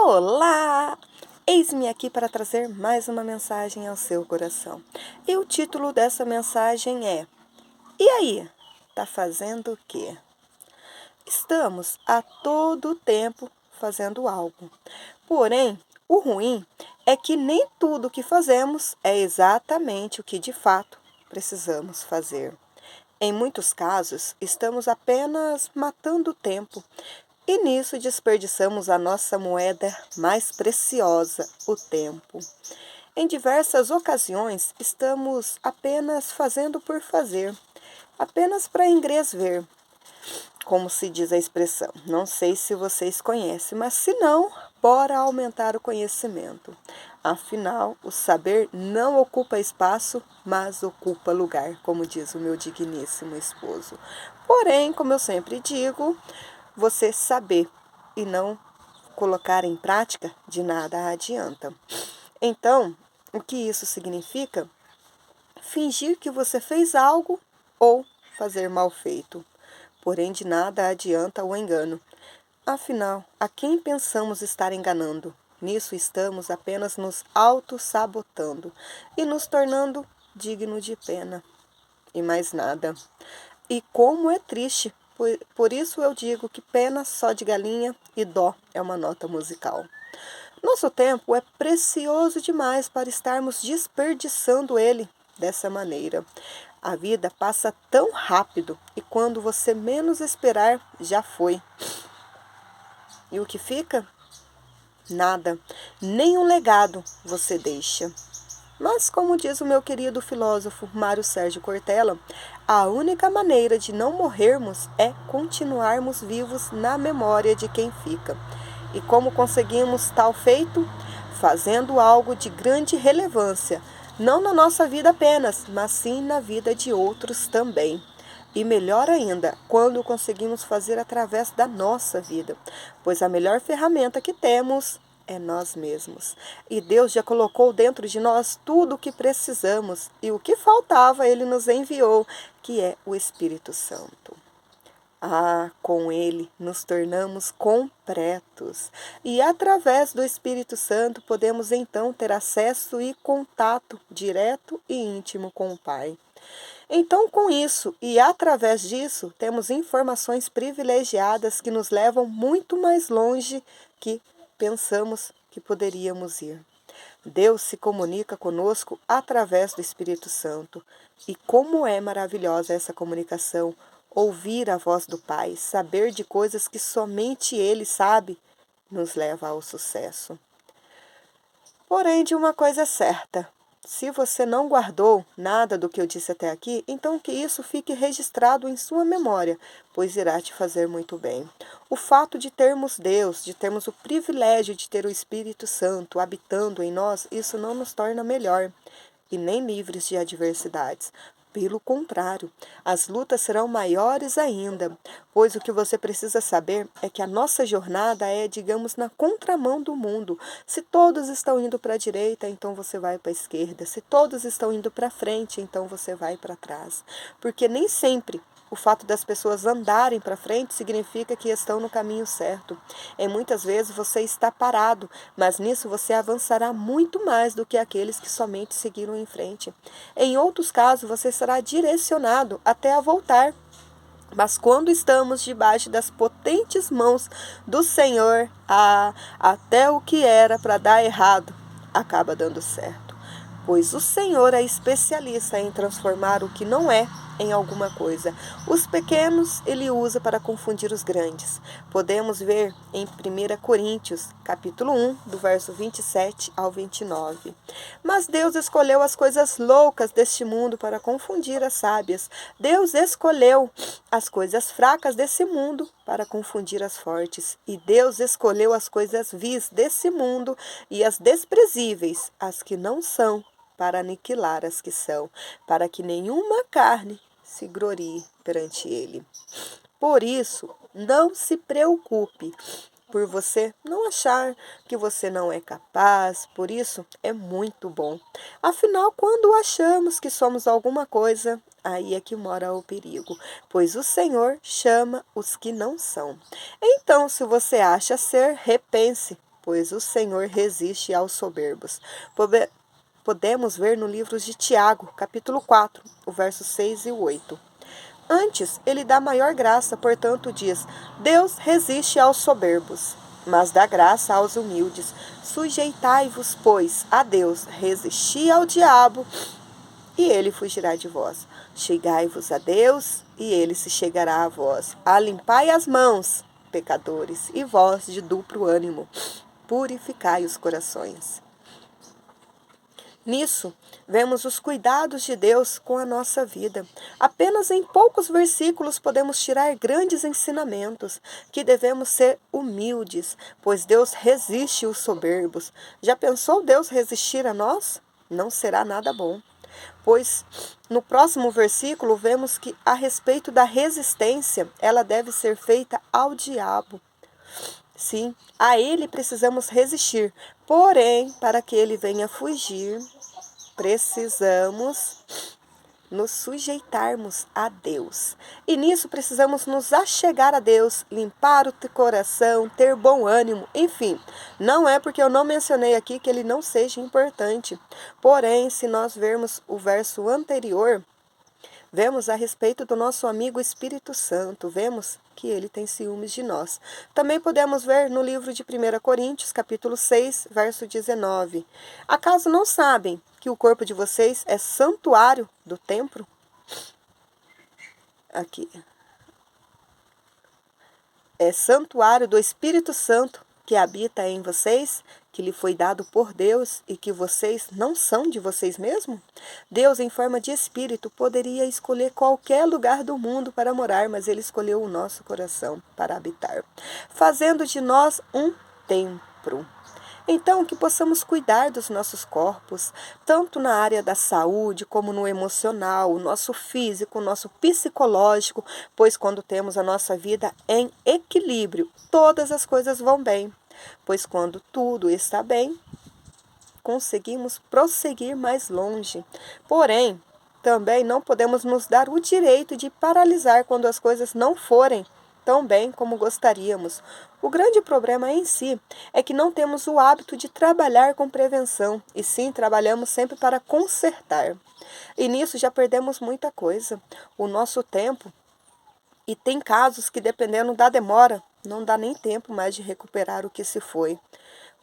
Olá! Eis-me aqui para trazer mais uma mensagem ao seu coração. E o título dessa mensagem é: E aí? Tá fazendo o quê? Estamos a todo tempo fazendo algo. Porém, o ruim é que nem tudo o que fazemos é exatamente o que de fato precisamos fazer. Em muitos casos, estamos apenas matando o tempo e nisso desperdiçamos a nossa moeda mais preciosa, o tempo. Em diversas ocasiões, estamos apenas fazendo por fazer, apenas para engresver, como se diz a expressão. Não sei se vocês conhecem, mas se não, bora aumentar o conhecimento. Afinal, o saber não ocupa espaço, mas ocupa lugar, como diz o meu digníssimo esposo. Porém, como eu sempre digo, você saber e não colocar em prática, de nada adianta. Então, o que isso significa? Fingir que você fez algo ou fazer mal feito. Porém, de nada adianta o engano. Afinal, a quem pensamos estar enganando? Nisso estamos apenas nos auto-sabotando e nos tornando digno de pena. E mais nada. E como é triste, por isso eu digo que pena só de galinha e dó é uma nota musical. Nosso tempo é precioso demais para estarmos desperdiçando ele dessa maneira. A vida passa tão rápido e quando você menos esperar, já foi. E o que fica? Nada. Nem um legado você deixa. Mas, como diz o meu querido filósofo Mário Sérgio Cortella, a única maneira de não morrermos é continuarmos vivos na memória de quem fica. E como conseguimos tal feito? Fazendo algo de grande relevância, não na nossa vida apenas, mas sim na vida de outros também. E melhor ainda, quando conseguimos fazer através da nossa vida, pois a melhor ferramenta que temos é nós mesmos. E Deus já colocou dentro de nós tudo o que precisamos, e o que faltava Ele nos enviou, que é o Espírito Santo. Com Ele nos tornamos completos. E através do Espírito Santo podemos então ter acesso e contato direto e íntimo com o Pai. Então, com isso e através disso, temos informações privilegiadas que nos levam muito mais longe que pensamos que poderíamos ir. Deus se comunica conosco através do Espírito Santo. E como é maravilhosa essa comunicação! Ouvir a voz do Pai, saber de coisas que somente Ele sabe, nos leva ao sucesso. Porém, de uma coisa é certa: se você não guardou nada do que eu disse até aqui, então que isso fique registrado em sua memória, pois irá te fazer muito bem. O fato de termos Deus, de termos o privilégio de ter o Espírito Santo habitando em nós, isso não nos torna melhor e nem livres de adversidades. Pelo contrário, as lutas serão maiores ainda, pois o que você precisa saber é que a nossa jornada é, digamos, na contramão do mundo. Se todos estão indo para a direita, então você vai para a esquerda. Se todos estão indo para frente, então você vai para trás. Porque nem sempre o fato das pessoas andarem para frente significa que estão no caminho certo. E muitas vezes você está parado, mas nisso você avançará muito mais do que aqueles que somente seguiram em frente. Em outros casos, você será direcionado até a voltar. Mas quando estamos debaixo das potentes mãos do Senhor, até o que era para dar errado acaba dando certo. Pois o Senhor é especialista em transformar o que não é em alguma coisa. Os pequenos Ele usa para confundir os grandes. Podemos ver em 1 Coríntios, capítulo 1, do verso 27 ao 29. Mas Deus escolheu as coisas loucas deste mundo para confundir as sábias. Deus escolheu as coisas fracas desse mundo para confundir as fortes. E Deus escolheu as coisas vis desse mundo e as desprezíveis, as que não são, para aniquilar as que são, para que nenhuma carne se glorie perante ele. Por isso, não se preocupe por você não achar que você não é capaz, por isso é muito bom. Afinal, quando achamos que somos alguma coisa, aí é que mora o perigo, pois o Senhor chama os que não são. Então, se você acha ser, repense, pois o Senhor resiste aos soberbos. Podemos ver no livro de Tiago, capítulo 4, o verso 6 e 8. Antes, ele dá maior graça, portanto diz, Deus resiste aos soberbos, mas dá graça aos humildes. Sujeitai-vos, pois, a Deus, resisti ao diabo, e ele fugirá de vós. Chegai-vos a Deus, e ele se chegará a vós. Alimpai as mãos, pecadores, e vós de duplo ânimo, purificai os corações. Nisso, vemos os cuidados de Deus com a nossa vida. Apenas em poucos versículos podemos tirar grandes ensinamentos, que devemos ser humildes, pois Deus resiste os soberbos. Já pensou Deus resistir a nós? Não será nada bom. Pois no próximo versículo vemos que a respeito da resistência, ela deve ser feita ao diabo. Sim, a ele precisamos resistir, porém, para que ele venha fugir, precisamos nos sujeitarmos a Deus. E nisso precisamos nos achegar a Deus, limpar o coração, ter bom ânimo, enfim. Não é porque eu não mencionei aqui que ele não seja importante. Porém, se nós vermos o verso anterior, vemos a respeito do nosso amigo Espírito Santo, vemos que ele tem ciúmes de nós. Também podemos ver no livro de 1 Coríntios, capítulo 6, verso 19. Acaso não sabem que o corpo de vocês é santuário do templo? Aqui. É santuário do Espírito Santo que habita em vocês, que lhe foi dado por Deus e que vocês não são de vocês mesmos? Deus, em forma de Espírito, poderia escolher qualquer lugar do mundo para morar, mas Ele escolheu o nosso coração para habitar, fazendo de nós um templo. Então, que possamos cuidar dos nossos corpos, tanto na área da saúde, como no emocional, o nosso físico, o nosso psicológico, pois quando temos a nossa vida em equilíbrio, todas as coisas vão bem. Pois quando tudo está bem, conseguimos prosseguir mais longe. Porém, também não podemos nos dar o direito de paralisar quando as coisas não forem tão bem como gostaríamos. O grande problema em si é que não temos o hábito de trabalhar com prevenção, e sim trabalhamos sempre para consertar. E nisso já perdemos muita coisa, o nosso tempo, e tem casos que, dependendo da demora, não dá nem tempo mais de recuperar o que se foi.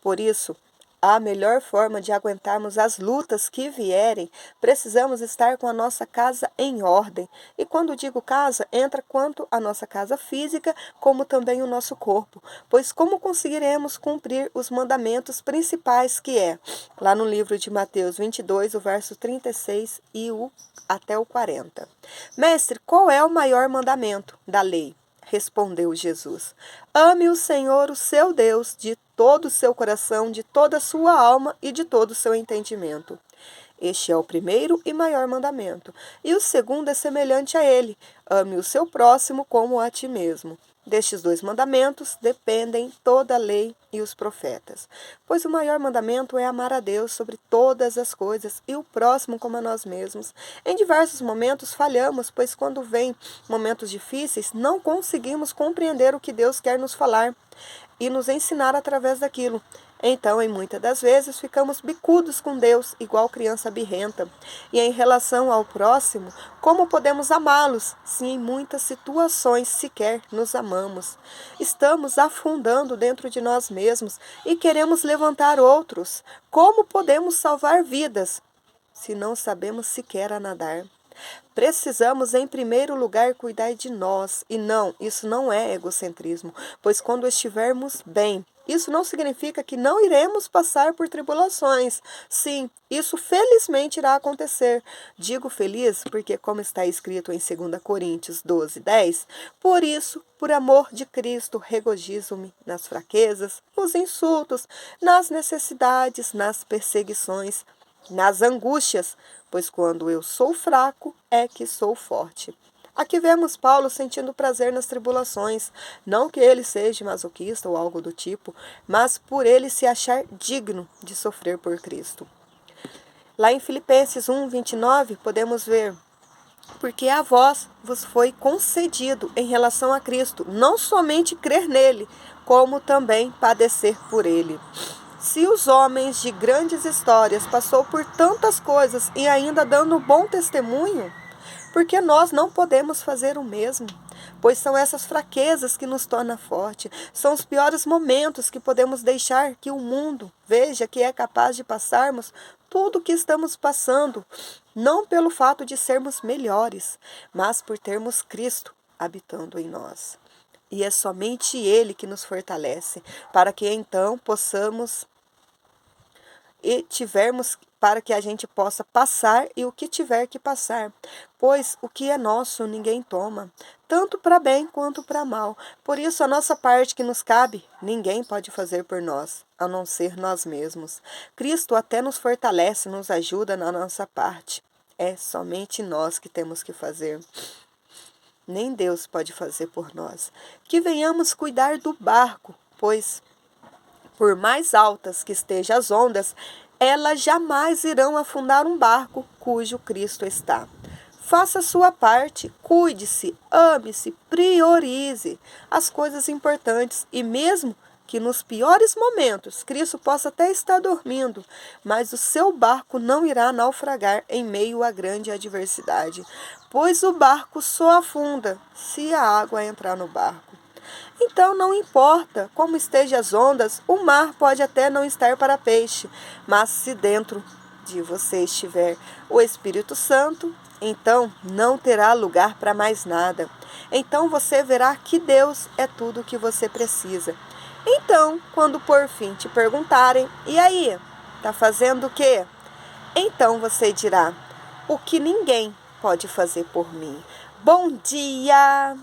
Por isso, a melhor forma de aguentarmos as lutas que vierem, precisamos estar com a nossa casa em ordem. E quando digo casa, entra tanto a nossa casa física, como também o nosso corpo. Pois como conseguiremos cumprir os mandamentos principais que é, lá no livro de Mateus 22, o verso 36 e até o 40. Mestre, qual é o maior mandamento da lei? Respondeu Jesus. Ame o Senhor, o seu Deus, de todo o seu coração, de toda a sua alma e de todo o seu entendimento. Este é o primeiro e maior mandamento. E o segundo é semelhante a ele. Ame o seu próximo como a ti mesmo. Destes 2 mandamentos dependem toda a lei e os profetas. Pois o maior mandamento é amar a Deus sobre todas as coisas e o próximo como a nós mesmos. Em diversos momentos falhamos, pois quando vem momentos difíceis, não conseguimos compreender o que Deus quer nos falar e nos ensinar através daquilo. Então, em muitas das vezes, ficamos bicudos com Deus, igual criança birrenta. E em relação ao próximo, como podemos amá-los, se em muitas situações sequer nos amamos? Estamos afundando dentro de nós mesmos e queremos levantar outros. Como podemos salvar vidas, se não sabemos sequer a nadar? Precisamos, em primeiro lugar, cuidar de nós. E não, isso não é egocentrismo, pois quando estivermos bem, isso não significa que não iremos passar por tribulações. Sim, isso felizmente irá acontecer. Digo feliz porque, como está escrito em 2 Coríntios 12, 10, por isso, por amor de Cristo, regozijo-me nas fraquezas, nos insultos, nas necessidades, nas perseguições, nas angústias, pois quando eu sou fraco é que sou forte. Aqui vemos Paulo sentindo prazer nas tribulações, não que ele seja masoquista ou algo do tipo, mas por ele se achar digno de sofrer por Cristo. Lá em Filipenses 1, 29, podemos ver Porque a vós vos foi concedido em relação a Cristo, não somente crer nele, como também padecer por ele. Se os homens de grandes histórias passou por tantas coisas e ainda dando bom testemunho, porque nós não podemos fazer o mesmo? Pois são essas fraquezas que nos tornam forte, são os piores momentos que podemos deixar que o mundo veja que é capaz de passarmos tudo o que estamos passando, não pelo fato de sermos melhores, mas por termos Cristo habitando em nós. E é somente Ele que nos fortalece, para que então possamos e tivermos para que a gente possa passar e o que tiver que passar, pois o que é nosso ninguém toma, tanto para bem quanto para mal. Por isso a nossa parte que nos cabe, ninguém pode fazer por nós, a não ser nós mesmos. Cristo até nos fortalece, nos ajuda na nossa parte. É somente nós que temos que fazer. Nem Deus pode fazer por nós. Que venhamos cuidar do barco, pois por mais altas que estejam as ondas, elas jamais irão afundar um barco cujo Cristo está. Faça a sua parte, cuide-se, ame-se, priorize as coisas importantes e mesmo que nos piores momentos Cristo possa até estar dormindo, mas o seu barco não irá naufragar em meio à grande adversidade, pois o barco só afunda se a água entrar no barco. Então não importa como estejam as ondas, o mar pode até não estar para peixe, mas se dentro de você estiver o Espírito Santo, então não terá lugar para mais nada. Então você verá que Deus é tudo o que você precisa. Então, quando por fim te perguntarem, e aí, tá fazendo o quê? Então você dirá, o que ninguém pode fazer por mim. Bom dia!